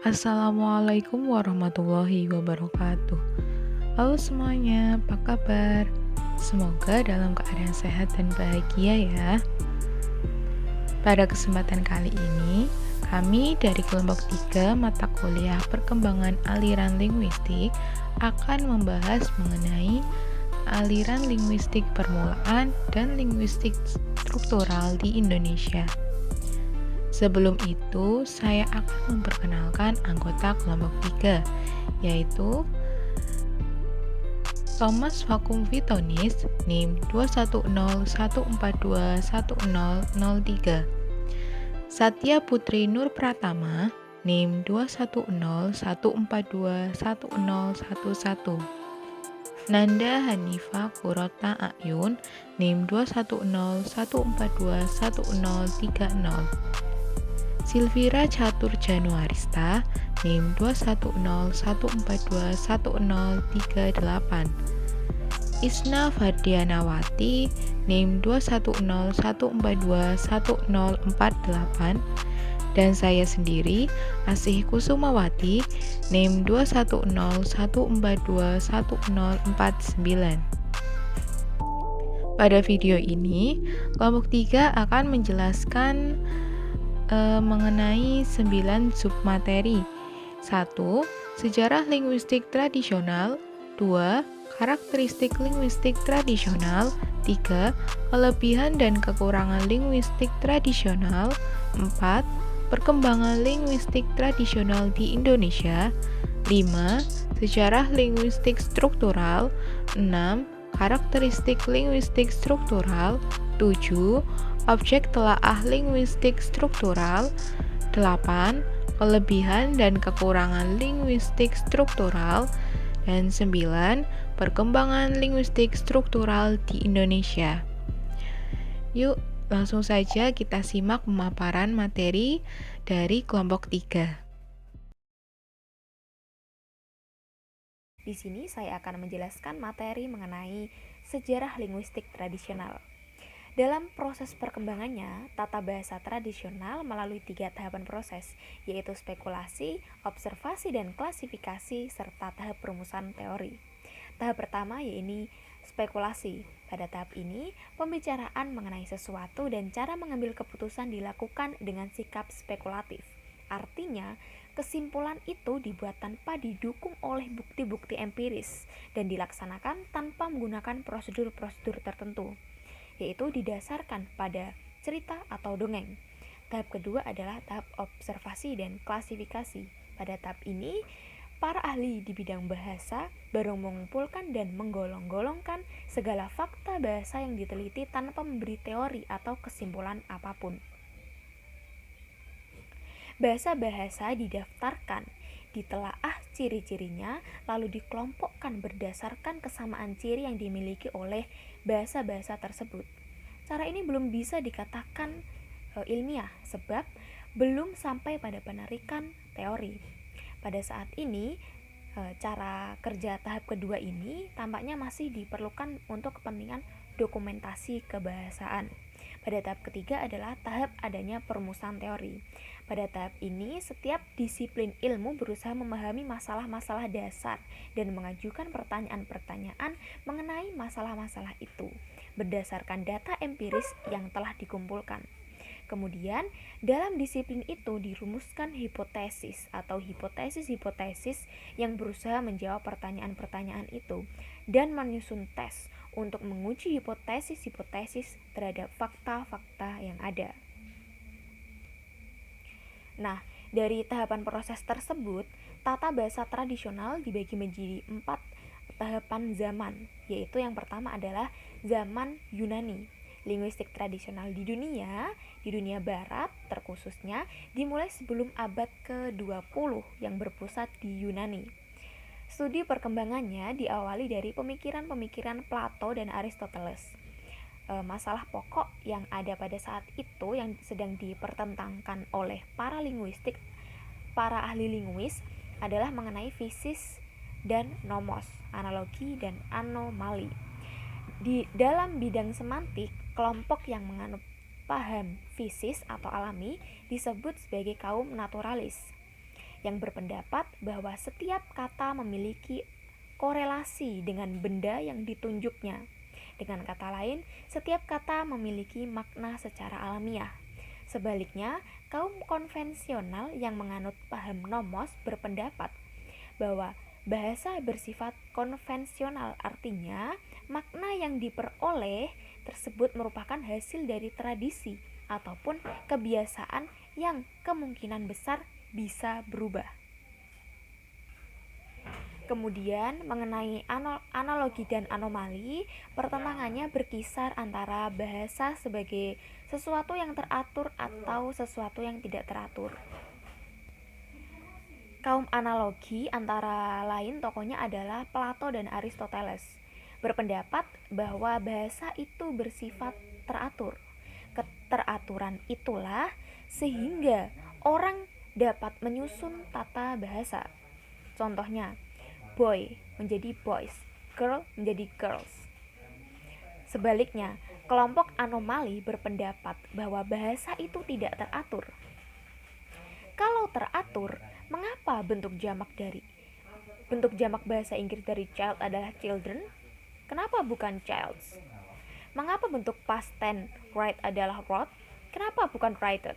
Assalamualaikum warahmatullahi wabarakatuh. Halo semuanya, apa kabar? Semoga dalam keadaan sehat dan bahagia ya. Pada kesempatan kali ini, kami dari kelompok 3 mata kuliah perkembangan aliran linguistik akan membahas mengenai aliran linguistik permulaan dan linguistik struktural di Indonesia. Sebelum itu, saya akan memperkenalkan anggota kelompok 3, yaitu Thomas Vakum Vitonis, NIM 21014210003. Satya Putri Nur Pratama, NIM 21014210011. Nanda Hanifa Kurota Ayun, NIM 21014211030. Silvira Catur Januarista, NIM 21014211038. Isna Fardianawati, NIM 21014211048. Dan saya sendiri, Asih Kusumawati, NIM 21014211049. Pada video ini, kelompok 3 akan menjelaskan mengenai 9 submateri. 1. Sejarah linguistik tradisional. 2. Karakteristik linguistik tradisional. 3. Kelebihan dan kekurangan linguistik tradisional. 4. Perkembangan linguistik tradisional di Indonesia. 5. Sejarah linguistik struktural. 6. Karakteristik linguistik struktural. 7. Objek telaah linguistik struktural. 8. Kelebihan dan kekurangan linguistik struktural. Dan 9. Perkembangan linguistik struktural di Indonesia. Yuk, langsung saja kita simak pemaparan materi dari kelompok 3. Di sini saya akan menjelaskan materi mengenai sejarah linguistik tradisional. Dalam proses perkembangannya, tata bahasa tradisional melalui 3 tahapan proses, yaitu spekulasi, observasi, dan klasifikasi, serta tahap perumusan teori. Tahap pertama yaitu spekulasi. Pada tahap ini, pembicaraan mengenai sesuatu dan cara mengambil keputusan dilakukan dengan sikap spekulatif. Artinya, kesimpulan itu dibuat tanpa didukung oleh bukti-bukti empiris dan dilaksanakan tanpa menggunakan prosedur-prosedur tertentu, yaitu didasarkan pada cerita atau dongeng. Tahap kedua adalah tahap observasi dan klasifikasi. Pada tahap ini, para ahli di bidang bahasa baru mengumpulkan dan menggolong-golongkan segala fakta bahasa yang diteliti tanpa memberi teori atau kesimpulan apapun. Bahasa-bahasa didaftarkan, ditelaah ciri-cirinya, lalu dikelompokkan berdasarkan kesamaan ciri yang dimiliki oleh bahasa-bahasa tersebut. Cara ini belum bisa dikatakan ilmiah sebab belum sampai pada penarikan teori. Pada saat ini, cara kerja tahap kedua ini tampaknya masih diperlukan untuk kepentingan dokumentasi kebahasaan. Pada tahap ketiga adalah tahap adanya perumusan teori. Pada tahap ini, setiap disiplin ilmu berusaha memahami masalah-masalah dasar dan mengajukan pertanyaan-pertanyaan mengenai masalah-masalah itu berdasarkan data empiris yang telah dikumpulkan. Kemudian, dalam disiplin itu dirumuskan hipotesis atau hipotesis-hipotesis yang berusaha menjawab pertanyaan-pertanyaan itu dan menyusun tes untuk menguji hipotesis-hipotesis terhadap fakta-fakta yang ada. Nah, dari tahapan proses tersebut, tata bahasa tradisional dibagi menjadi 4 tahapan zaman, yaitu yang pertama adalah zaman Yunani. Linguistik tradisional di dunia barat terkhususnya, dimulai sebelum abad ke-20 yang berpusat di Yunani. Studi perkembangannya diawali dari pemikiran-pemikiran Plato dan Aristoteles. Masalah pokok yang ada pada saat itu yang sedang dipertentangkan oleh para ahli linguis adalah mengenai fisis dan nomos, analogi dan anomali. Di dalam bidang semantik, kelompok yang menganut paham fisis atau alami disebut sebagai kaum naturalis. yang berpendapat bahwa setiap kata memiliki korelasi dengan benda yang ditunjuknya. Dengan kata lain, setiap kata memiliki makna secara alamiah. Sebaliknya, kaum konvensional yang menganut paham nomos berpendapat bahwa bahasa bersifat konvensional, artinya makna yang diperoleh tersebut merupakan hasil dari tradisi ataupun kebiasaan yang kemungkinan besar bisa berubah. Kemudian mengenai analogi dan anomali, pertentangannya berkisar antara bahasa sebagai sesuatu yang teratur atau sesuatu yang tidak teratur. Kaum analogi antara lain tokohnya adalah Plato dan Aristoteles, berpendapat bahwa bahasa itu bersifat teratur. Keteraturan itulah sehingga orang dapat menyusun tata bahasa. Contohnya, boy menjadi boys, girl menjadi girls. Sebaliknya, kelompok anomali berpendapat bahwa bahasa itu tidak teratur. Kalau teratur, mengapa bentuk jamak bahasa Inggris dari child adalah children? Kenapa bukan childs? Mengapa bentuk past tense write adalah wrote? Kenapa bukan written?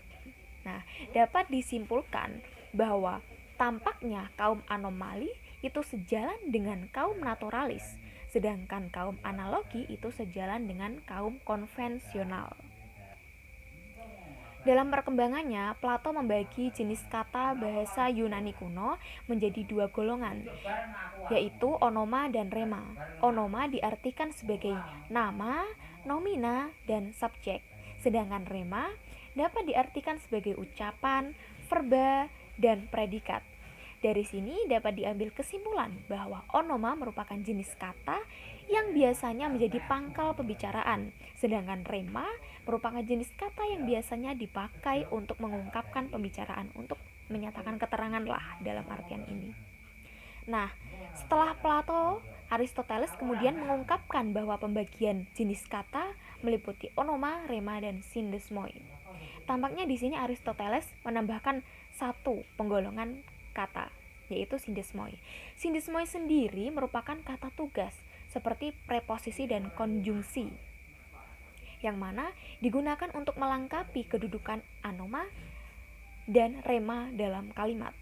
Nah, dapat disimpulkan bahwa tampaknya kaum anomali itu sejalan dengan kaum naturalis, sedangkan kaum analogi itu sejalan dengan kaum konvensional. Dalam perkembangannya, Plato membagi jenis kata bahasa Yunani kuno menjadi dua golongan, yaitu onoma dan rema. Onoma diartikan sebagai nama, nomina, dan subjek, sedangkan rema dapat diartikan sebagai ucapan, verba, dan predikat. Dari sini dapat diambil kesimpulan bahwa onoma merupakan jenis kata yang biasanya menjadi pangkal pembicaraan, sedangkan rema merupakan jenis kata yang biasanya dipakai untuk mengungkapkan pembicaraan, untuk menyatakan keterangan lah dalam artian ini. Nah, setelah Plato, Aristoteles kemudian mengungkapkan bahwa pembagian jenis kata meliputi onoma, rema, dan sindesmoi. Tampaknya di sini Aristoteles menambahkan satu penggolongan kata, yaitu sindesmoi. Sindesmoi sendiri merupakan kata tugas seperti preposisi dan konjungsi, yang mana digunakan untuk melengkapi kedudukan onoma dan rema dalam kalimat.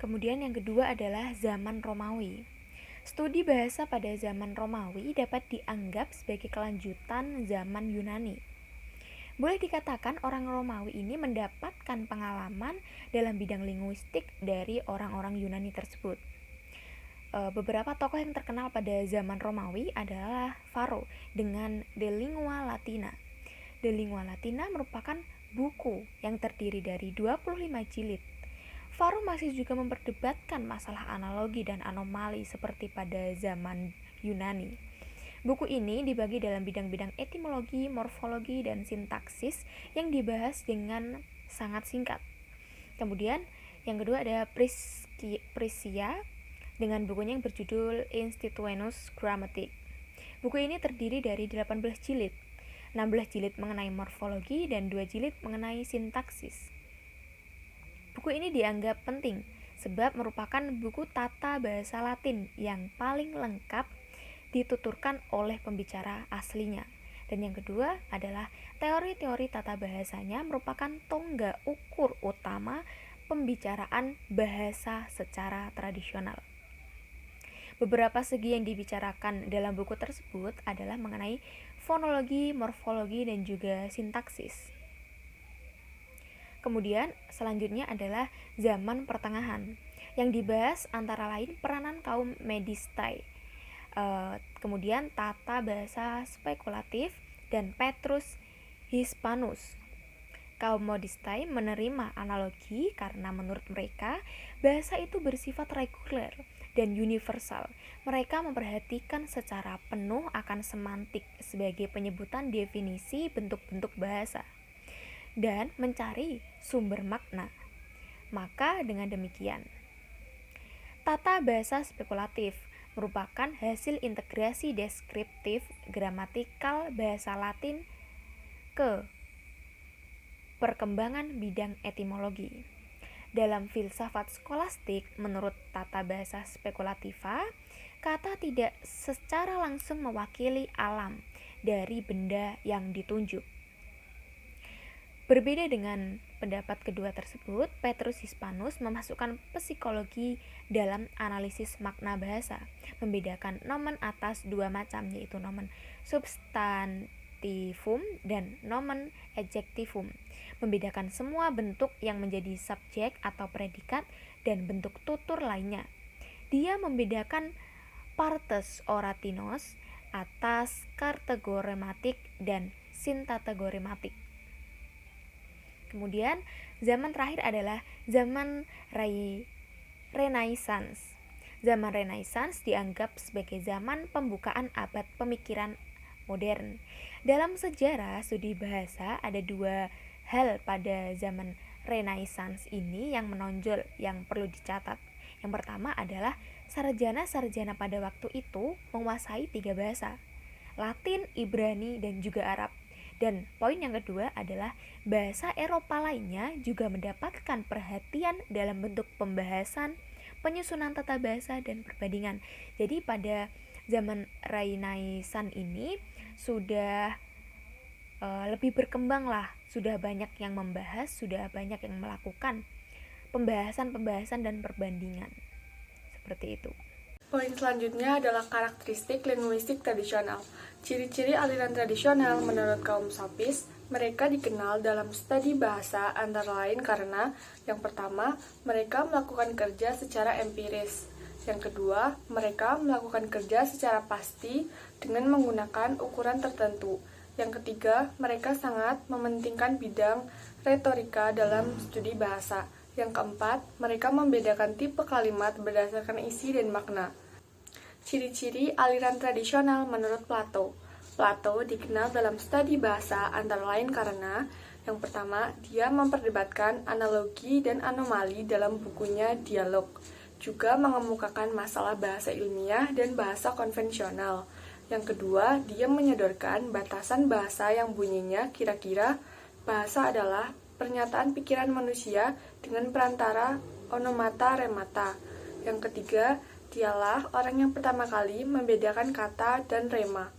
Kemudian yang kedua adalah zaman Romawi. Studi bahasa pada zaman Romawi dapat dianggap sebagai kelanjutan zaman Yunani. Boleh dikatakan orang Romawi ini mendapatkan pengalaman dalam bidang linguistik dari orang-orang Yunani tersebut. Beberapa tokoh yang terkenal pada zaman Romawi adalah Varro dengan De Lingua Latina. De Lingua Latina merupakan buku yang terdiri dari 25 jilid. Varro masih juga memperdebatkan masalah analogi dan anomali seperti pada zaman Yunani. Buku ini dibagi dalam bidang-bidang etimologi, morfologi, dan sintaksis yang dibahas dengan sangat singkat. Kemudian yang kedua ada Priscia dengan bukunya yang berjudul Institutionis Grammatic. Buku ini terdiri dari 18 jilid, 16 jilid mengenai morfologi dan 2 jilid mengenai sintaksis. Buku ini dianggap penting sebab merupakan buku tata bahasa Latin yang paling lengkap dituturkan oleh pembicara aslinya. Dan yang kedua adalah teori-teori tata bahasanya merupakan tonggak ukur utama pembicaraan bahasa secara tradisional. Beberapa segi yang dibicarakan dalam buku tersebut adalah mengenai fonologi, morfologi, dan juga sintaksis. Kemudian selanjutnya adalah zaman pertengahan yang dibahas antara lain peranan kaum Medistai, kemudian tata bahasa spekulatif, dan Petrus Hispanus. Kaum Modistai menerima analogi karena menurut mereka bahasa itu bersifat reguler dan universal. Mereka memperhatikan secara penuh akan semantik sebagai penyebutan definisi bentuk-bentuk bahasa dan mencari sumber makna. Maka dengan demikian, tata bahasa spekulatif merupakan hasil integrasi deskriptif gramatikal bahasa Latin ke perkembangan bidang etimologi. Dalam filsafat skolastik, menurut tata bahasa spekulativa, kata tidak secara langsung mewakili alam dari benda yang ditunjuk. Berbeda dengan pendapat kedua tersebut, Petrus Hispanus memasukkan psikologi dalam analisis makna bahasa, membedakan nomen atas dua macam, yaitu nomen substantivum dan nomen adjectivum, membedakan semua bentuk yang menjadi subjek atau predikat dan bentuk tutur lainnya. Dia membedakan partes oratinos atas kategorematik dan sintategorematik. Kemudian zaman terakhir adalah zaman Renaissance. Zaman Renaissance dianggap sebagai zaman pembukaan abad pemikiran modern. Dalam sejarah studi bahasa ada dua hal pada zaman Renaissance ini yang menonjol yang perlu dicatat. Yang pertama adalah sarjana-sarjana pada waktu itu menguasai 3 bahasa, Latin, Ibrani, dan juga Arab. Dan poin yang kedua adalah bahasa Eropa lainnya juga mendapatkan perhatian dalam bentuk pembahasan, penyusunan tata bahasa, dan perbandingan. Jadi pada zaman Renaissance ini sudah lebih berkembang lah, sudah banyak yang membahas, sudah banyak yang melakukan pembahasan dan perbandingan. Seperti itu. Poin selanjutnya adalah karakteristik linguistik tradisional. Ciri-ciri aliran tradisional menurut kaum Sopis, mereka dikenal dalam studi bahasa antara lain karena yang pertama, mereka melakukan kerja secara empiris. Yang kedua, mereka melakukan kerja secara pasti dengan menggunakan ukuran tertentu. Yang ketiga, mereka sangat mementingkan bidang retorika dalam studi bahasa. Yang keempat, mereka membedakan tipe kalimat berdasarkan isi dan makna. Ciri-ciri aliran tradisional menurut Plato. Plato dikenal dalam studi bahasa antara lain karena yang pertama, dia memperdebatkan analogi dan anomali dalam bukunya Dialog. Juga mengemukakan masalah bahasa ilmiah dan bahasa konvensional. Yang kedua, dia menyodorkan batasan bahasa yang bunyinya kira-kira bahasa adalah pernyataan pikiran manusia dengan perantara onomata remata. Yang ketiga, dialah orang yang pertama kali membedakan kata dan rema.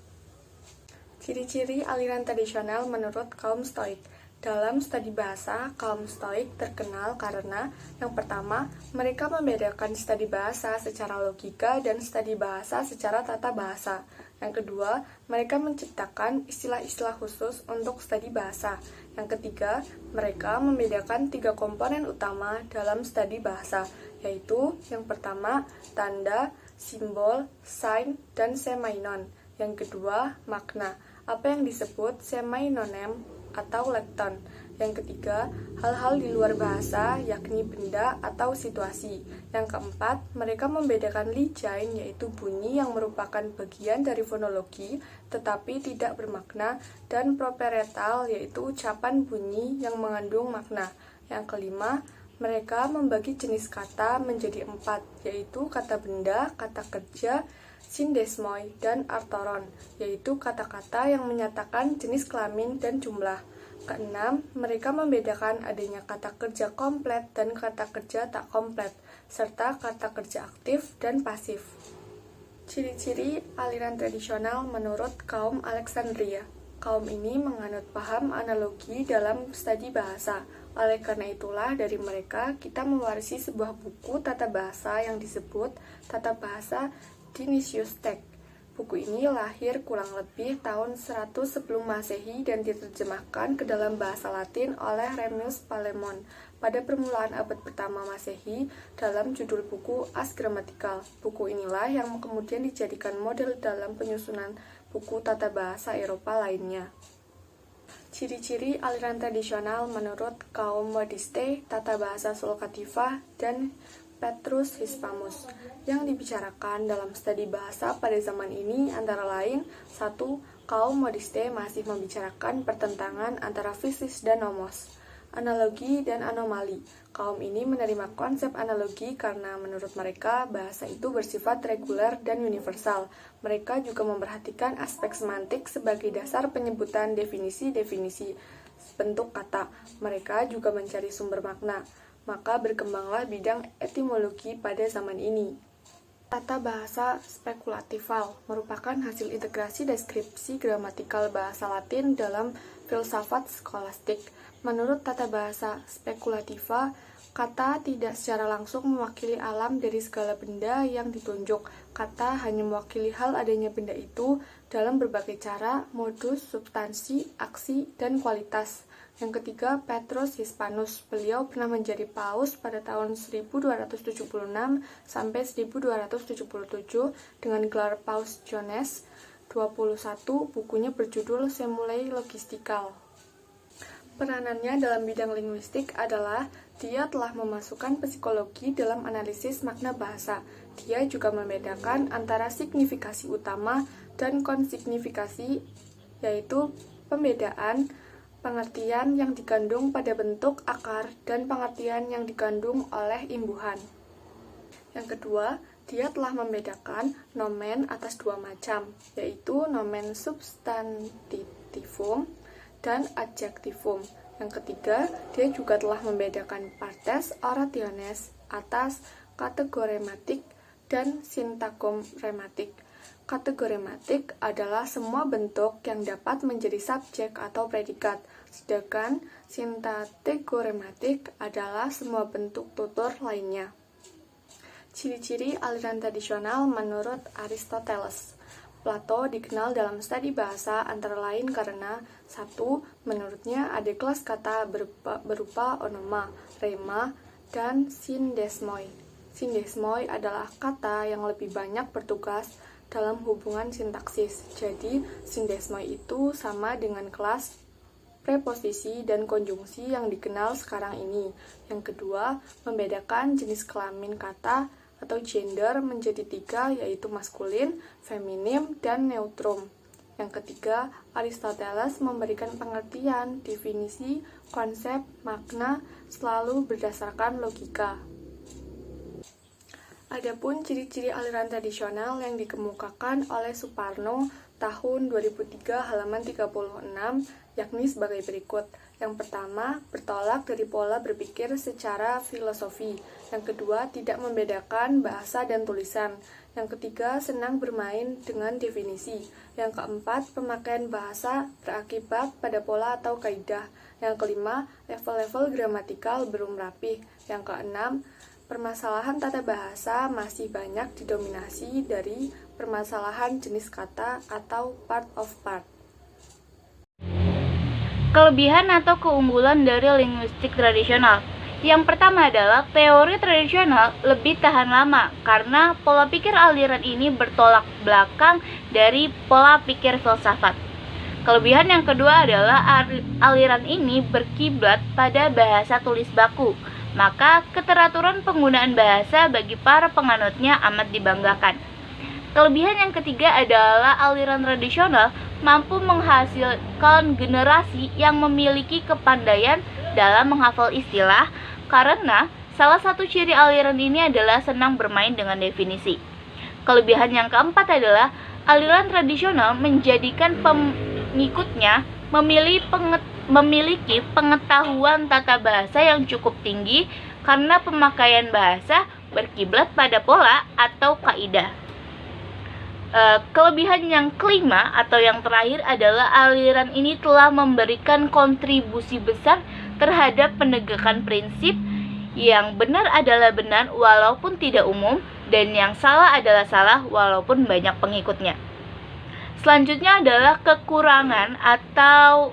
Ciri-ciri aliran tradisional menurut kaum Stoik. Dalam studi bahasa, kaum Stoik terkenal karena yang pertama, mereka membedakan studi bahasa secara logika dan studi bahasa secara tata bahasa. Yang kedua, mereka menciptakan istilah-istilah khusus untuk studi bahasa. Yang ketiga, mereka membedakan 3 komponen utama dalam studi bahasa, yaitu yang pertama, tanda, simbol, sign, dan semainon. Yang kedua, makna, apa yang disebut semainonem atau lekton. Yang ketiga, hal-hal di luar bahasa, yakni benda atau situasi. Yang keempat, mereka membedakan lijain, yaitu bunyi yang merupakan bagian dari fonologi, tetapi tidak bermakna, dan properetal, yaitu ucapan bunyi yang mengandung makna. Yang kelima, mereka membagi jenis kata menjadi 4, yaitu kata benda, kata kerja, sindesmoi, dan artoron, yaitu kata-kata yang menyatakan jenis kelamin dan jumlah. Keenam, mereka membedakan adanya kata kerja komplet dan kata kerja tak komplet, serta kata kerja aktif dan pasif. Ciri-ciri aliran tradisional menurut kaum Alexandria. Kaum ini menganut paham analogi dalam studi bahasa. Oleh karena itulah dari mereka kita mewarisi sebuah buku tata bahasa yang disebut Tata Bahasa Dionysius Text. Buku ini lahir kurang lebih tahun 100 sebelum Masehi dan diterjemahkan ke dalam bahasa Latin oleh Remus Palemon pada permulaan abad pertama Masehi dalam judul buku Ars Grammatical. Buku inilah yang kemudian dijadikan model dalam penyusunan buku tata bahasa Eropa lainnya. Ciri-ciri aliran tradisional menurut kaum modiste, tata bahasa Sulcativa, dan Petrus Hispanus yang dibicarakan dalam studi bahasa pada zaman ini antara lain 1. Kaum modiste masih membicarakan pertentangan antara fisis dan nomos, analogi dan anomali. Kaum ini menerima konsep analogi karena menurut mereka bahasa itu bersifat reguler dan universal. Mereka juga memperhatikan aspek semantik sebagai dasar penyebutan definisi-definisi bentuk kata. Mereka juga mencari sumber makna. maka berkembanglah bidang etimologi pada zaman ini. Tata bahasa spekulatifal merupakan hasil integrasi deskripsi gramatikal bahasa Latin dalam filsafat skolastik. Menurut tata bahasa spekulativa, kata tidak secara langsung mewakili alam dari segala benda yang ditunjuk. Kata hanya mewakili hal adanya benda itu dalam berbagai cara, modus, substansi, aksi, dan kualitas. Yang ketiga, Petrus Hispanus. Beliau pernah menjadi paus pada tahun 1276 sampai 1277 dengan gelar Paus Jones 21. Bukunya berjudul Semulae Logistikal. Peranannya dalam bidang linguistik adalah dia telah memasukkan psikologi dalam analisis makna bahasa. Dia juga membedakan antara signifikasi utama dan konsignifikasi, yaitu pembedaan pengertian yang digandung pada bentuk akar dan pengertian yang digandung oleh imbuhan. Yang kedua, dia telah membedakan nomen atas dua macam, yaitu nomen substantivum dan adjektivum. Yang ketiga, dia juga telah membedakan partes orationes atas kategorematik dan sintagmorematik. Kategorematik adalah semua bentuk yang dapat menjadi subjek atau predikat, sedangkan sintagmorematik adalah semua bentuk tutur lainnya. Ciri-ciri aliran tradisional menurut Aristoteles. Plato dikenal dalam studi bahasa antara lain karena 1. Menurutnya ada kelas kata berupa onoma, rema, dan sindesmoi. Sindesmoi adalah kata yang lebih banyak bertugas dalam hubungan sintaksis. Jadi, sindesmoi itu sama dengan kelas preposisi dan konjungsi yang dikenal sekarang ini. Yang kedua, membedakan jenis kelamin kata atau gender menjadi 3, yaitu maskulin, feminim, dan neutrum. Yang ketiga, Aristoteles memberikan pengertian, definisi, konsep, makna selalu berdasarkan logika. Adapun ciri-ciri aliran tradisional yang dikemukakan oleh Suparno tahun 2003 halaman 36 yakni sebagai berikut. Yang pertama, bertolak dari pola berpikir secara filosofi. Yang kedua, tidak membedakan bahasa dan tulisan. Yang ketiga, senang bermain dengan definisi. Yang keempat, pemakaian bahasa berakibat pada pola atau kaidah. Yang kelima, level-level gramatikal belum rapih. Yang keenam, permasalahan tata bahasa masih banyak didominasi dari permasalahan jenis kata atau part of part. Kelebihan atau keunggulan dari linguistik tradisional. Yang pertama adalah teori tradisional lebih tahan lama karena pola pikir aliran ini bertolak belakang dari pola pikir filsafat. Kelebihan yang kedua adalah aliran ini berkiblat pada bahasa tulis baku. Maka keteraturan penggunaan bahasa bagi para penganutnya amat dibanggakan. Kelebihan yang ketiga adalah aliran tradisional mampu menghasilkan generasi yang memiliki kepandaian dalam menghafal istilah karena salah satu ciri aliran ini adalah senang bermain dengan definisi. Kelebihan yang keempat adalah aliran tradisional menjadikan pengikutnya memiliki pengetahuan tata bahasa yang cukup tinggi karena pemakaian bahasa berkiblat pada pola atau kaidah. Kelebihan yang kelima atau yang terakhir adalah aliran ini telah memberikan kontribusi besar terhadap penegakan prinsip yang benar adalah benar walaupun tidak umum dan yang salah adalah salah walaupun banyak pengikutnya. Selanjutnya adalah kekurangan atau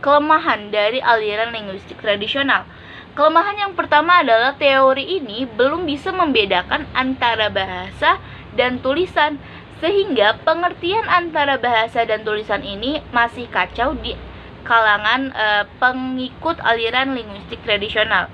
kelemahan dari aliran linguistik tradisional. Kelemahan yang pertama adalah teori ini belum bisa membedakan antara bahasa dan tulisan, sehingga pengertian antara bahasa dan tulisan ini masih kacau di kalangan pengikut aliran linguistik tradisional.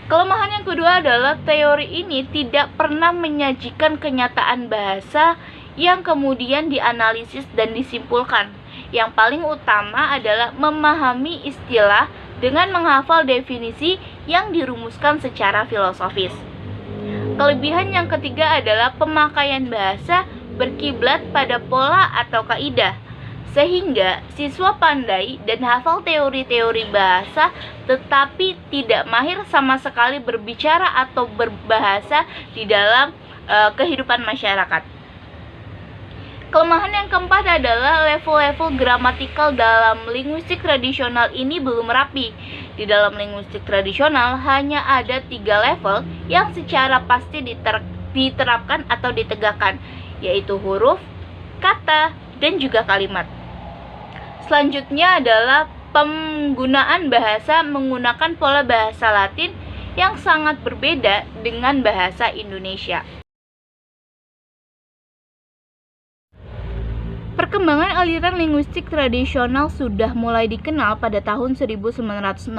Kelemahan yang kedua adalah teori ini tidak pernah menyajikan kenyataan bahasa yang kemudian dianalisis dan disimpulkan. Yang paling utama adalah memahami istilah dengan menghafal definisi yang dirumuskan secara filosofis. Kelebihan yang ketiga adalah pemakaian bahasa berkiblat pada pola atau kaidah. Sehingga siswa pandai dan hafal teori-teori bahasa tetapi tidak mahir sama sekali berbicara atau berbahasa di dalam kehidupan masyarakat. Kelemahan yang keempat adalah level-level gramatikal dalam linguistik tradisional ini belum rapi. Di dalam linguistik tradisional hanya ada 3 level yang secara pasti diterapkan atau ditegakkan, yaitu huruf, kata, dan juga kalimat. Selanjutnya adalah penggunaan bahasa menggunakan pola bahasa Latin yang sangat berbeda dengan bahasa Indonesia. Perkembangan aliran linguistik tradisional sudah mulai dikenal pada tahun 1965,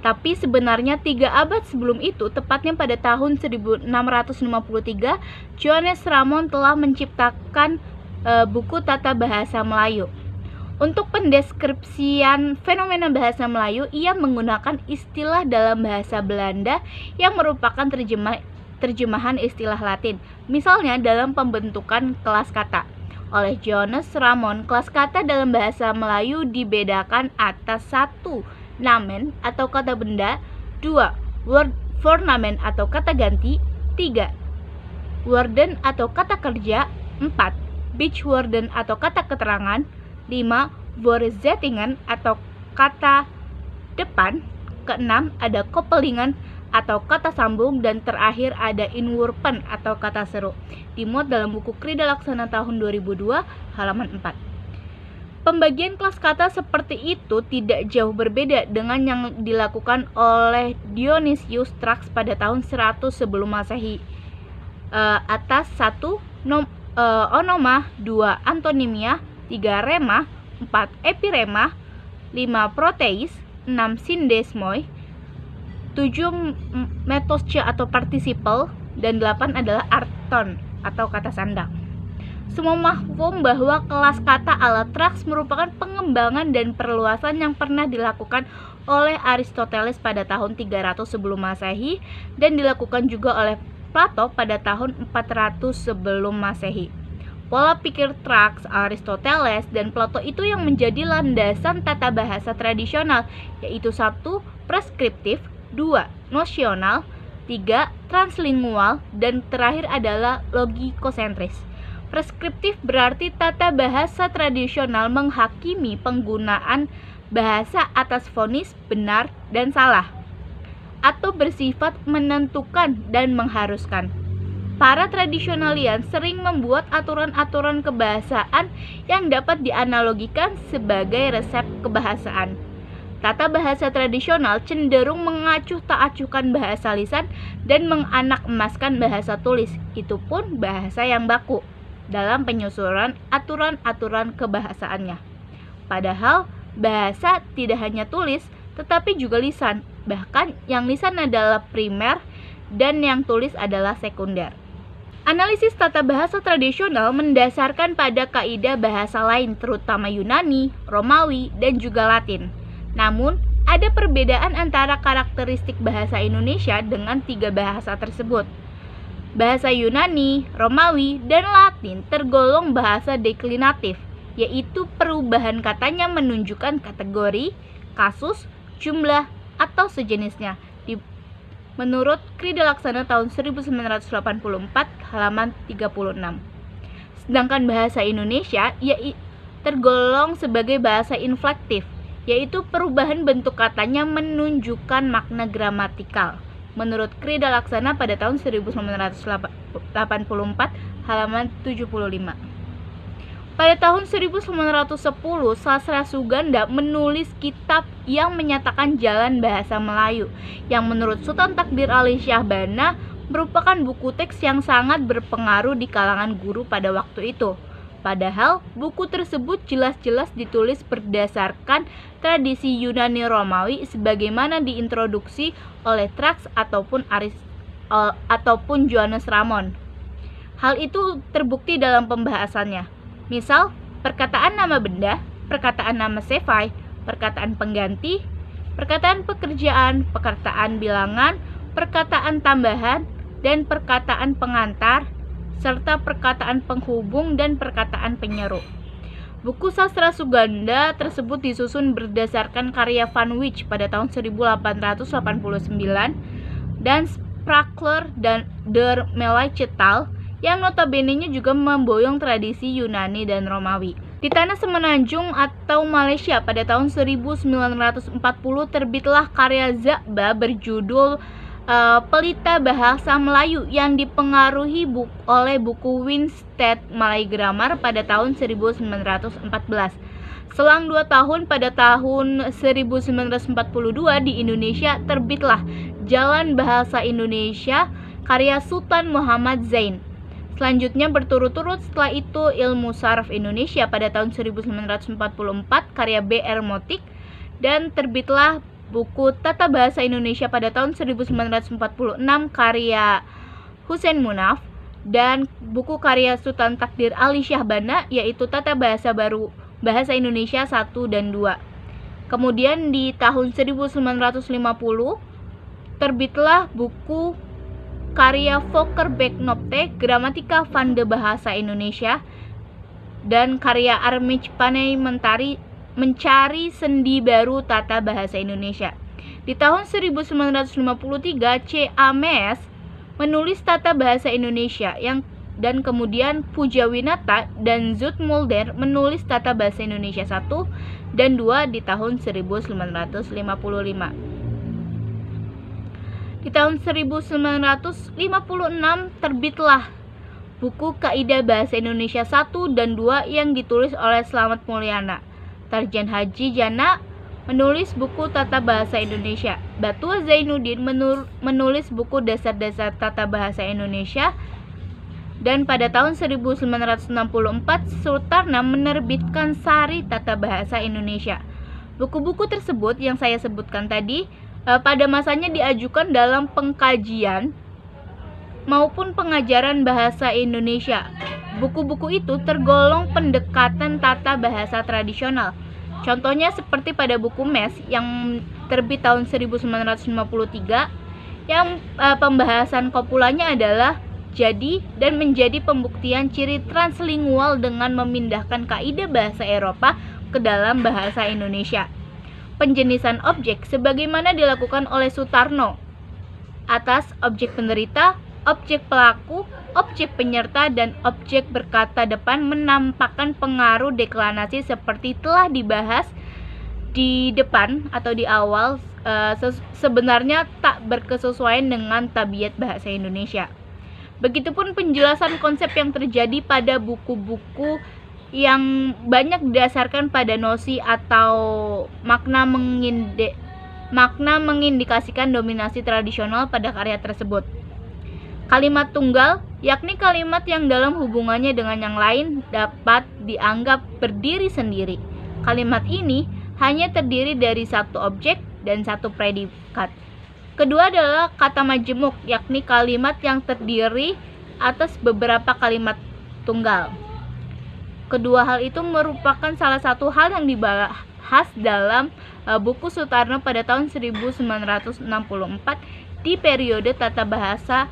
tapi sebenarnya 3 abad sebelum itu, tepatnya pada tahun 1653, Johannes Ramon telah menciptakan buku Tata Bahasa Melayu. Untuk pendeskripsian fenomena bahasa Melayu, ia menggunakan istilah dalam bahasa Belanda yang merupakan terjemahan istilah Latin. Misalnya dalam pembentukan kelas kata. Oleh Johannes Ramon, kelas kata dalam bahasa Melayu dibedakan atas 1. Namen atau kata benda, 2. Word ornamen atau kata ganti, 3. Woorden atau kata kerja, 4. Beachwoorden atau kata keterangan, 5. Voorzettingen atau kata depan, ke-6 ada koppelingan atau kata sambung, dan terakhir ada inworpen atau kata seru. Dimuat dalam buku Krida Laksana tahun 2002 halaman 4. Pembagian kelas kata seperti itu tidak jauh berbeda dengan yang dilakukan oleh Dionysius Trax pada tahun 100 sebelum Masehi. Atas 1 onoma, 2 antonimia, 3 rema, 4 epirema, 5 proteis, 6 sindesmoi, 7 metosce atau participle, dan 8 adalah arton atau kata sandang. Semua mafhum bahwa kelas kata ala Trax merupakan pengembangan dan perluasan yang pernah dilakukan oleh Aristoteles pada tahun 300 sebelum Masehi dan dilakukan juga oleh Plato pada tahun 400 sebelum Masehi. Pola pikir Trax, Aristoteles, dan Plato itu yang menjadi landasan tata bahasa tradisional, yaitu 1. Preskriptif, 2. Nosional, 3. Translingual, dan terakhir adalah logikosentris. Preskriptif berarti tata bahasa tradisional menghakimi penggunaan bahasa atas vonis benar dan salah, atau bersifat menentukan dan mengharuskan. Para tradisionalian sering membuat aturan-aturan kebahasaan yang dapat dianalogikan sebagai resep kebahasaan. Tata bahasa tradisional cenderung mengacuh tak acuhkan bahasa lisan dan menganak emaskan bahasa tulis, itu pun bahasa yang baku, dalam penyusunan aturan-aturan kebahasaannya. Padahal bahasa tidak hanya tulis, tetapi juga lisan. Bahkan yang lisan adalah primer dan yang tulis adalah sekunder. Analisis tata bahasa tradisional mendasarkan pada kaidah bahasa lain, terutama Yunani, Romawi, dan juga Latin. Namun, ada perbedaan antara karakteristik bahasa Indonesia dengan 3 bahasa tersebut. Bahasa Yunani, Romawi, dan Latin tergolong bahasa deklinatif, yaitu perubahan katanya menunjukkan kategori, kasus, jumlah, atau sejenisnya. Menurut Krida Laksana tahun 1984 halaman 36. Sedangkan bahasa Indonesia tergolong sebagai bahasa inflektif, yaitu perubahan bentuk katanya menunjukkan makna gramatikal. Menurut Krida Laksana pada tahun 1984 halaman 75. Pada tahun 1910, Sastra Suganda menulis kitab yang menyatakan Jalan Bahasa Melayu, yang menurut Sultan Takdir Ali Syahbana merupakan buku teks yang sangat berpengaruh di kalangan guru pada waktu itu. Padahal buku tersebut jelas-jelas ditulis berdasarkan tradisi Yunani Romawi sebagaimana diintroduksi oleh Trax ataupun Johannes Ramon. Hal itu terbukti dalam pembahasannya. Misal, perkataan nama benda, perkataan nama sefai, perkataan pengganti, perkataan pekerjaan, perkataan bilangan, perkataan tambahan, dan perkataan pengantar, serta perkataan penghubung dan perkataan penyeru. Buku sastra Suganda tersebut disusun berdasarkan karya Van Wyk pada tahun 1889 dan Sprackler dan Der Melayu yang notabene-nya juga memboyong tradisi Yunani dan Romawi. Di tanah Semenanjung atau Malaysia pada tahun 1940 terbitlah karya Zakba berjudul Pelita Bahasa Melayu yang dipengaruhi oleh buku Winstead Malay Grammar pada tahun 1914. Selang 2 tahun pada tahun 1942 di Indonesia terbitlah Jalan Bahasa Indonesia karya Sultan Muhammad Zain. Selanjutnya berturut-turut setelah itu Ilmu Saraf Indonesia pada tahun 1944 karya B.R. Motik, dan terbitlah buku Tata Bahasa Indonesia pada tahun 1946 karya Hussein Munaf, dan buku karya Sultan Takdir Ali Syahbana yaitu Tata Bahasa Baru Bahasa Indonesia 1 dan 2. Kemudian di tahun 1950 terbitlah buku karya Fokker Beknopte Gramatika van de Bahasa Indonesia dan karya Armich Panay Mencari Sendi Baru Tata Bahasa Indonesia. Di tahun 1953 C. A. Mees menulis Tata Bahasa Indonesia dan kemudian Pujawinata dan Zoetmulder menulis Tata Bahasa Indonesia 1 dan 2 di tahun 1955. Di tahun 1956 terbitlah buku Kaidah Bahasa Indonesia 1 dan 2 yang ditulis oleh Slamet Mulyana. Tarjan Haji Jana menulis buku Tata Bahasa Indonesia. Batua Zainuddin menulis buku Dasar-Dasar Tata Bahasa Indonesia. Dan pada tahun 1964 Sutarna menerbitkan Sari Tata Bahasa Indonesia. Buku-buku tersebut yang saya sebutkan tadi pada masanya diajukan dalam pengkajian maupun pengajaran bahasa Indonesia. Buku-buku itu tergolong pendekatan tata bahasa tradisional. Contohnya seperti pada buku Mees yang terbit tahun 1953 yang pembahasan kopulanya adalah jadi dan menjadi pembuktian ciri translingual dengan memindahkan kaidah bahasa Eropa ke dalam bahasa Indonesia. Penjenisan objek sebagaimana dilakukan oleh Sutarno atas objek penderita, objek pelaku, objek penyerta, dan objek berkata depan menampakkan pengaruh deklinasi seperti telah dibahas di depan atau di awal, sebenarnya tak berkesesuaian dengan tabiat bahasa Indonesia. Begitupun penjelasan konsep yang terjadi pada buku-buku yang banyak didasarkan pada nosi atau makna mengindikasikan dominasi tradisional pada karya tersebut. Kalimat tunggal, yakni kalimat yang dalam hubungannya dengan yang lain dapat dianggap berdiri sendiri. Kalimat ini hanya terdiri dari satu objek dan satu predikat. Kedua adalah kata majemuk, yakni kalimat yang terdiri atas beberapa kalimat tunggal. Kedua hal itu merupakan salah satu hal yang dibahas dalam buku Sutarno pada tahun 1964 di periode tata bahasa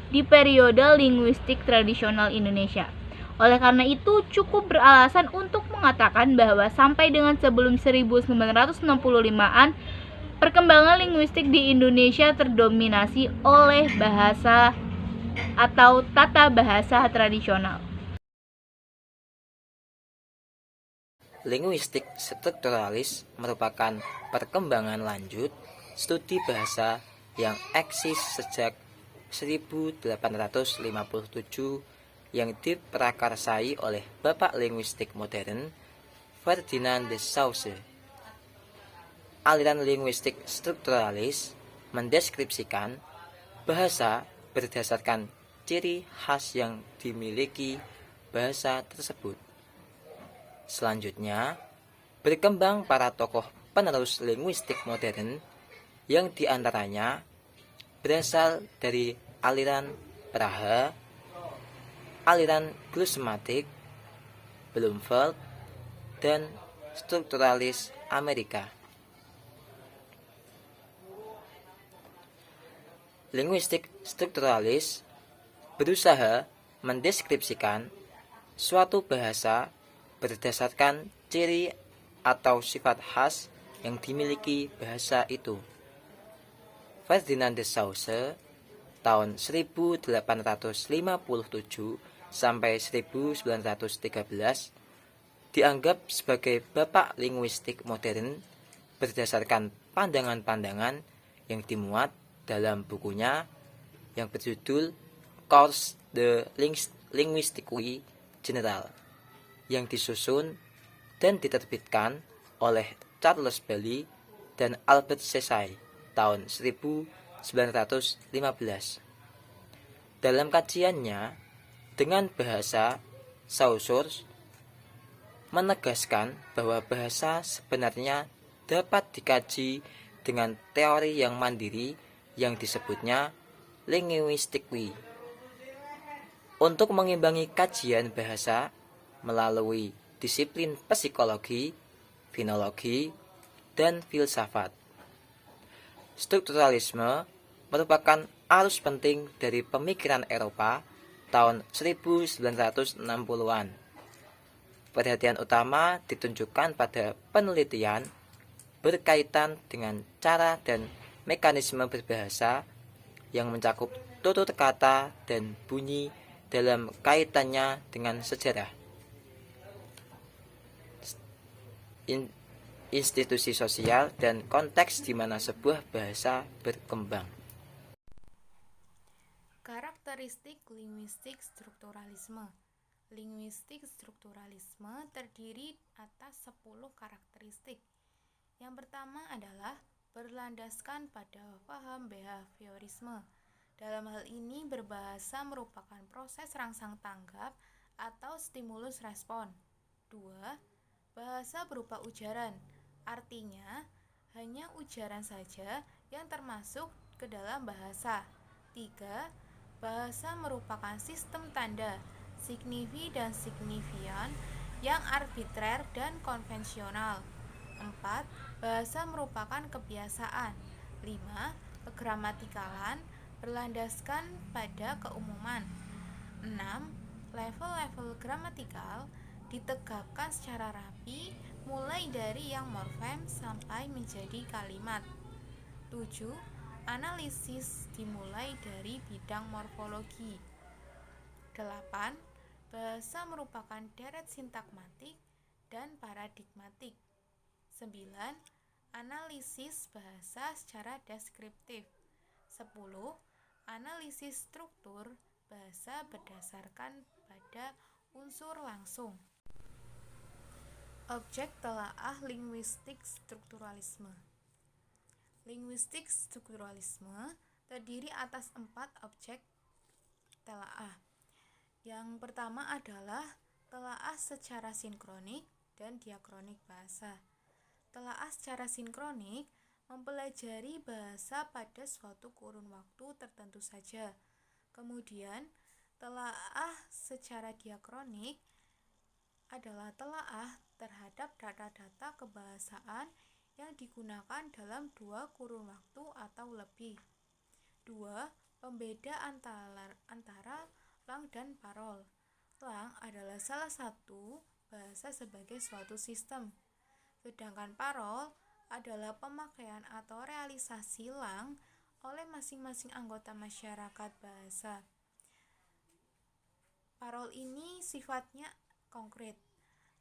di periode linguistik tradisional Indonesia. Oleh karena itu, cukup beralasan untuk mengatakan bahwa sampai dengan sebelum 1965-an, perkembangan linguistik di Indonesia terdominasi oleh bahasa atau tata bahasa tradisional. Linguistik strukturalis merupakan perkembangan lanjut studi bahasa yang eksis sejak 1857 yang diprakarsai oleh Bapak Linguistik Modern Ferdinand de Saussure. Aliran linguistik strukturalis mendeskripsikan bahasa berdasarkan ciri khas yang dimiliki bahasa tersebut. Selanjutnya, berkembang para tokoh penerus linguistik modern yang diantaranya berasal dari aliran Praha, aliran Klusmatik, Bloomfield, dan strukturalis Amerika. Linguistik strukturalis berusaha mendeskripsikan suatu bahasa berdasarkan ciri atau sifat khas yang dimiliki bahasa itu. Ferdinand de Saussure tahun 1857 sampai 1913 dianggap sebagai bapak linguistik modern berdasarkan pandangan-pandangan yang dimuat dalam bukunya yang berjudul Cours de Linguistique Générale yang disusun dan diterbitkan oleh Charles Bailey dan Albert Cecil tahun 1915. Dalam kajiannya dengan bahasa, Saussure menegaskan bahwa bahasa sebenarnya dapat dikaji dengan teori yang mandiri yang disebutnya linguistique. Untuk mengimbangi kajian bahasa melalui disiplin psikologi, finologi, dan filsafat. Strukturalisme merupakan arus penting dari pemikiran Eropa tahun 1960-an. Perhatian utama ditunjukkan pada penelitian berkaitan dengan cara dan mekanisme berbahasa yang mencakup tutur kata dan bunyi dalam kaitannya dengan sejarah, institusi sosial, dan konteks di mana sebuah bahasa berkembang. Karakteristik linguistik strukturalisme. Linguistik strukturalisme terdiri atas 10 karakteristik. Yang pertama adalah berlandaskan pada paham behaviorisme. Dalam hal ini, berbahasa merupakan proses rangsang tanggap atau stimulus respon. 2. Bahasa berupa ujaran, artinya hanya ujaran saja yang termasuk ke dalam bahasa. 3. Bahasa merupakan sistem tanda, signifi dan signifian yang arbitrer dan konvensional. 4. Bahasa merupakan kebiasaan. 5. Kegramatikalan berlandaskan pada keumuman. 6. Level-level gramatikal ditegakkan secara rapi mulai dari yang morfem sampai menjadi kalimat. 7. Analisis dimulai dari bidang morfologi. 8. Bahasa merupakan deret sintagmatik dan paradigmatik. 9. Analisis bahasa secara deskriptif. 10. Analisis struktur bahasa berdasarkan pada unsur langsung. Objek telaah linguistik strukturalisme. Linguistik strukturalisme terdiri atas 4 objek telaah. Yang pertama adalah telaah secara sinkronik dan diakronik bahasa. Telaah secara sinkronik mempelajari bahasa pada suatu kurun waktu tertentu saja. Kemudian, telaah secara diakronik adalah telaah terhadap data-data kebahasaan yang digunakan dalam 2 kurun waktu atau lebih. 2. Pembeda antara lang dan parol. Lang adalah salah satu bahasa sebagai suatu sistem, sedangkan parol adalah pemakaian atau realisasi lang oleh masing-masing anggota masyarakat bahasa. Parol ini sifatnya konkret,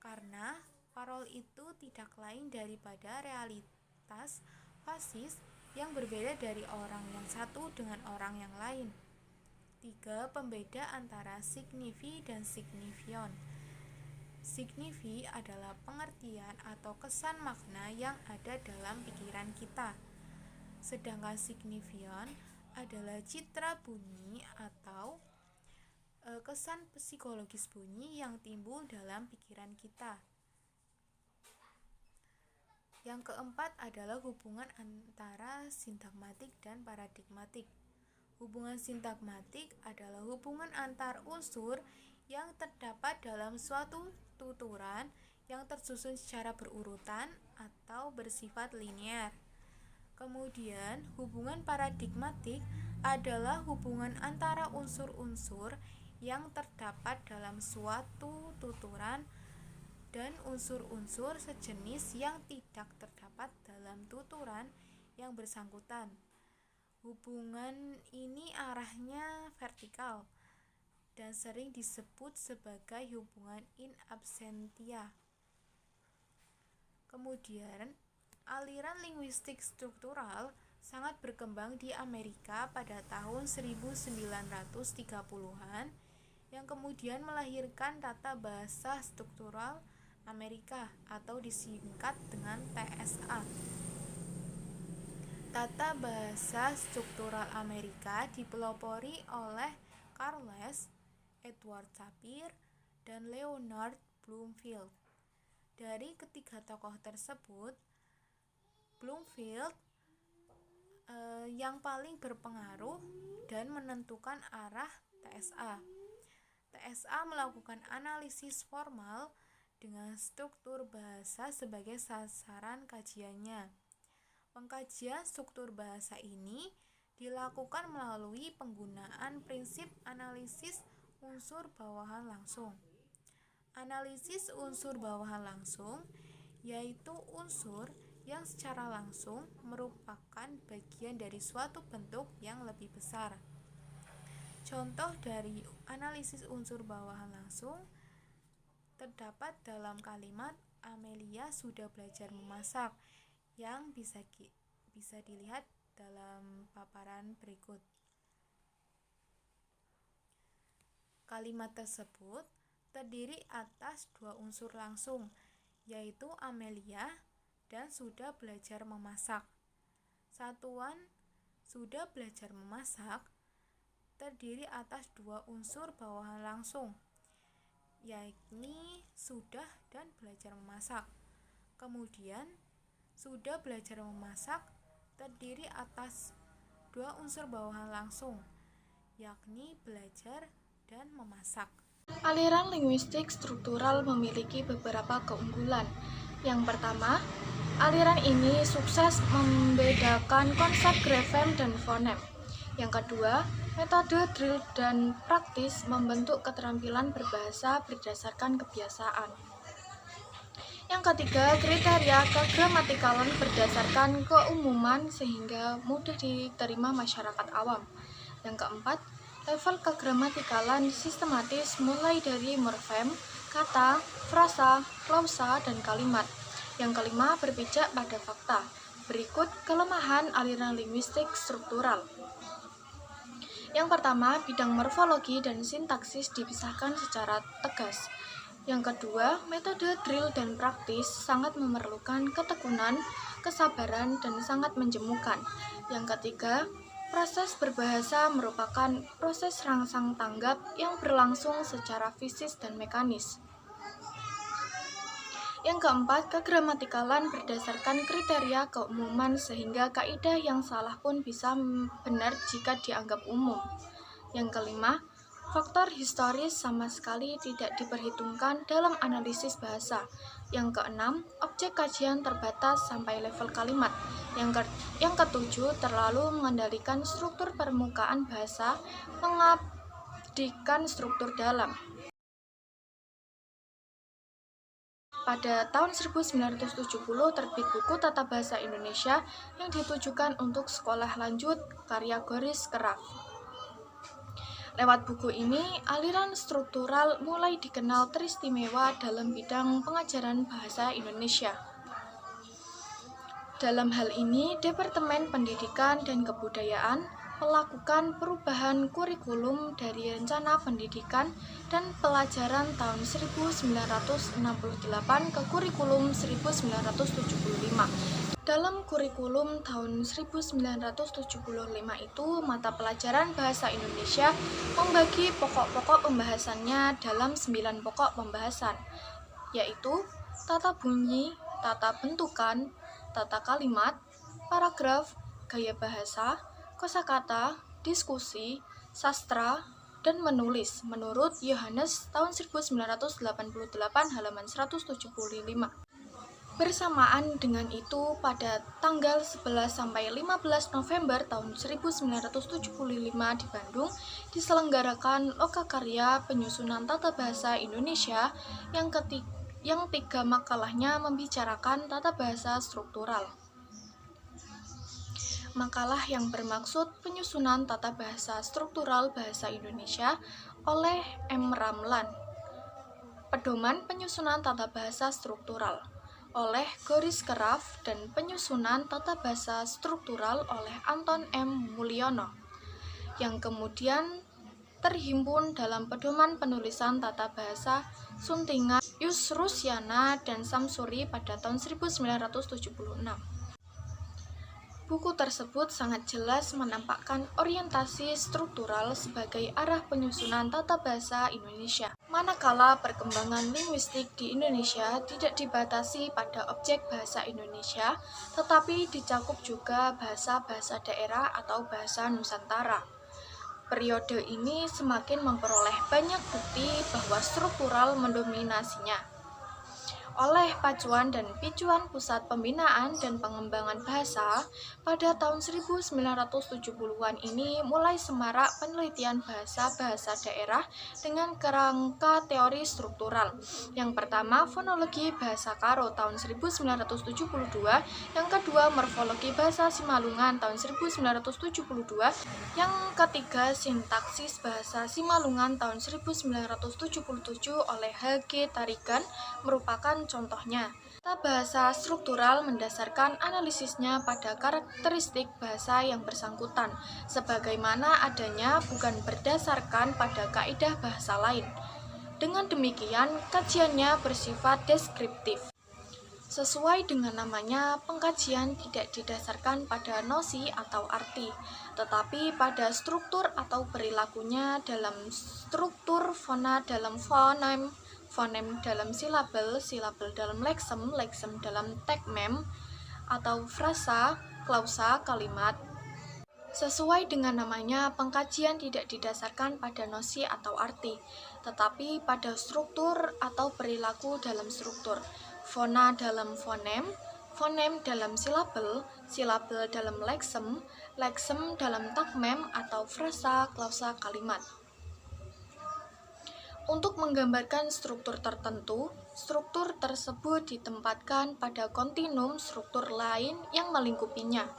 karena parol itu tidak lain daripada realitas fasis yang berbeda dari orang yang satu dengan orang yang lain. 3. Pembeda antara signifi dan signifion. Signifi adalah pengertian atau kesan makna yang ada dalam pikiran kita, sedangkan signifion adalah citra bunyi atau kesan psikologis bunyi yang timbul dalam pikiran kita. Yang keempat adalah hubungan antara sintagmatik dan paradigmatik. Hubungan sintagmatik adalah hubungan antar unsur yang terdapat dalam suatu tuturan yang tersusun secara berurutan atau bersifat linear. Kemudian, hubungan paradigmatik adalah hubungan antara unsur-unsur yang terdapat dalam suatu tuturan dan unsur-unsur sejenis yang tidak terdapat dalam tuturan yang bersangkutan. Hubungan ini arahnya vertikal dan sering disebut sebagai hubungan in absentia. Kemudian, aliran linguistik struktural sangat berkembang di Amerika pada tahun 1930-an yang kemudian melahirkan tata bahasa struktural Amerika atau disingkat dengan TSA. Tata bahasa struktural Amerika dipelopori oleh Charles Edward Sapir dan Leonard Bloomfield. Dari ketiga tokoh tersebut, Bloomfield yang paling berpengaruh dan menentukan arah TSA. TSA melakukan analisis formal dengan struktur bahasa sebagai sasaran kajiannya. Pengkajian struktur bahasa ini dilakukan melalui penggunaan prinsip analisis unsur bawahan langsung. Analisis unsur bawahan langsung yaitu unsur yang secara langsung merupakan bagian dari suatu bentuk yang lebih besar. Contoh dari analisis unsur bawahan langsung terdapat dalam kalimat Amelia sudah belajar memasak yang bisa dilihat dalam paparan berikut. Kalimat tersebut terdiri atas dua unsur langsung, yaitu Amelia dan sudah belajar memasak. Satuan sudah belajar memasak terdiri atas dua unsur bawahan langsung, yakni sudah dan belajar memasak. Kemudian, sudah belajar memasak terdiri atas dua unsur bawahan langsung, yakni belajar dan memasak. Aliran linguistik struktural memiliki beberapa keunggulan. Yang pertama, aliran ini sukses membedakan konsep grafem dan fonem. Yang kedua, metode drill dan praktis membentuk keterampilan berbahasa berdasarkan kebiasaan. Yang ketiga, kriteria kegramatikalan berdasarkan keumuman sehingga mudah diterima masyarakat awam. Yang keempat, level kegramatikalan sistematis mulai dari morfem, kata, frasa, klausa, dan kalimat. Yang kelima, berpijak pada fakta. Berikut kelemahan aliran linguistik struktural. Yang pertama, bidang morfologi dan sintaksis dipisahkan secara tegas. Yang kedua, metode drill dan praktis sangat memerlukan ketekunan, kesabaran, dan sangat menjemukan. Yang ketiga, proses berbahasa merupakan proses rangsang tanggap yang berlangsung secara fisik dan mekanis. Yang keempat, kegramatikalan berdasarkan kriteria keumuman sehingga kaidah yang salah pun bisa benar jika dianggap umum. Yang kelima, faktor historis sama sekali tidak diperhitungkan dalam analisis bahasa. Yang keenam, objek kajian terbatas sampai level kalimat. Yang ketujuh, terlalu mengendalikan struktur permukaan bahasa, mengabdikan struktur dalam. Pada tahun 1970 terbit buku Tata Bahasa Indonesia yang ditujukan untuk sekolah lanjut karya Goris Keraf. Lewat buku ini, aliran struktural mulai dikenal teristimewa dalam bidang pengajaran bahasa Indonesia. Dalam hal ini, Departemen Pendidikan dan Kebudayaan melakukan perubahan kurikulum dari Rencana Pendidikan dan Pelajaran tahun 1968 ke kurikulum 1975. Dalam kurikulum tahun 1975 itu, mata pelajaran bahasa Indonesia membagi pokok-pokok pembahasannya dalam 9 pokok pembahasan, yaitu tata bunyi, tata bentukan, tata kalimat, paragraf, gaya bahasa, kosakata, diskusi, sastra, dan menulis menurut Yohanes tahun 1988 halaman 175. Bersamaan dengan itu, pada tanggal 11 sampai 15 November tahun 1975 di Bandung diselenggarakan Lokakarya Penyusunan Tata Bahasa Indonesia yang 3 makalahnya membicarakan tata bahasa struktural. Makalah yang bermaksud penyusunan tata bahasa struktural bahasa Indonesia oleh M. Ramlan. Pedoman penyusunan tata bahasa struktural oleh Goris Keraf dan penyusunan tata bahasa struktural oleh Anton M. Mulyono, yang kemudian terhimpun dalam pedoman penulisan tata bahasa suntingan Yusrusyana dan Samsuri pada tahun 1976. Buku tersebut sangat jelas menampakkan orientasi struktural sebagai arah penyusunan tata bahasa Indonesia. Manakala perkembangan linguistik di Indonesia tidak dibatasi pada objek bahasa Indonesia, tetapi dicakup juga bahasa-bahasa daerah atau bahasa Nusantara. Periode ini semakin memperoleh banyak bukti bahwa struktural mendominasinya. Oleh Pacuan dan Picuan Pusat Pembinaan dan Pengembangan Bahasa, pada tahun 1970-an ini mulai semarak penelitian bahasa-bahasa daerah dengan kerangka teori struktural. Yang pertama, fonologi bahasa Karo tahun 1972, yang kedua, morfologi bahasa Simalungan tahun 1972, yang ketiga, sintaksis bahasa Simalungan tahun 1977 oleh H.G. Tarigan merupakan contohnya. Tata bahasa struktural mendasarkan analisisnya pada karakteristik bahasa yang bersangkutan, sebagaimana adanya bukan berdasarkan pada kaidah bahasa lain. Dengan demikian, kajiannya bersifat deskriptif. Sesuai dengan namanya, pengkajian tidak didasarkan pada nosi atau arti, tetapi pada struktur atau perilakunya dalam struktur fona dalam fonem, fonem dalam silabel, silabel dalam leksem, leksem dalam tekmem, atau frasa, klausa, kalimat. Sesuai dengan namanya, pengkajian tidak didasarkan pada nosi atau arti, tetapi pada struktur atau perilaku dalam struktur. Fona dalam fonem, fonem dalam silabel, silabel dalam leksem, leksem dalam takmem atau frasa, klausa, kalimat. Untuk menggambarkan struktur tertentu, struktur tersebut ditempatkan pada kontinum struktur lain yang melingkupinya.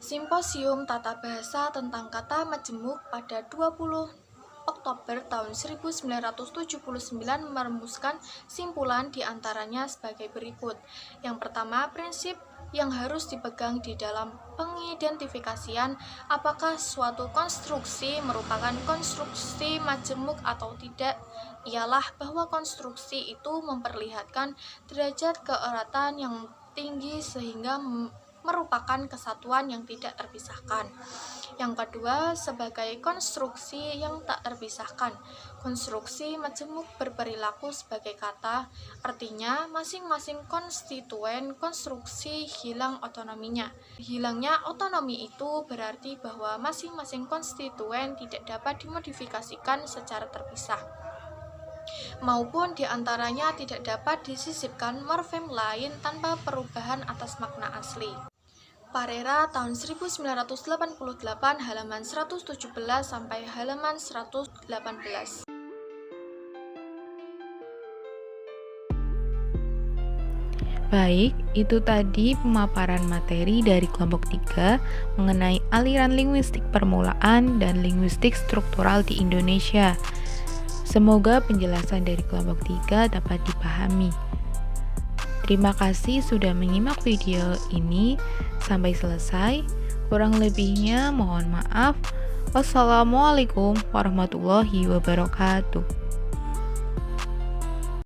Simposium Tata Bahasa tentang Kata Majemuk pada 20 Oktober tahun 1979 merumuskan simpulan diantaranya sebagai berikut. Yang pertama, prinsip yang harus dipegang di dalam pengidentifikasian apakah suatu konstruksi merupakan konstruksi majemuk atau tidak ialah bahwa konstruksi itu memperlihatkan derajat keeratan yang tinggi sehingga merupakan kesatuan yang tidak terpisahkan. Yang kedua, sebagai konstruksi yang tak terpisahkan, konstruksi majemuk berperilaku sebagai kata, artinya masing-masing konstituen konstruksi hilang otonominya. Hilangnya otonomi itu berarti bahwa masing-masing konstituen tidak dapat dimodifikasikan secara terpisah, maupun diantaranya tidak dapat disisipkan morfem lain tanpa perubahan atas makna asli. Parera tahun 1988 halaman 117 sampai halaman 118. Baik, itu tadi pemaparan materi dari kelompok 3 mengenai aliran linguistik permulaan dan linguistik struktural di Indonesia. Semoga penjelasan dari kelompok 3 dapat dipahami. Terima kasih sudah menyimak video ini sampai selesai. Kurang lebihnya mohon maaf. Wassalamualaikum warahmatullahi wabarakatuh.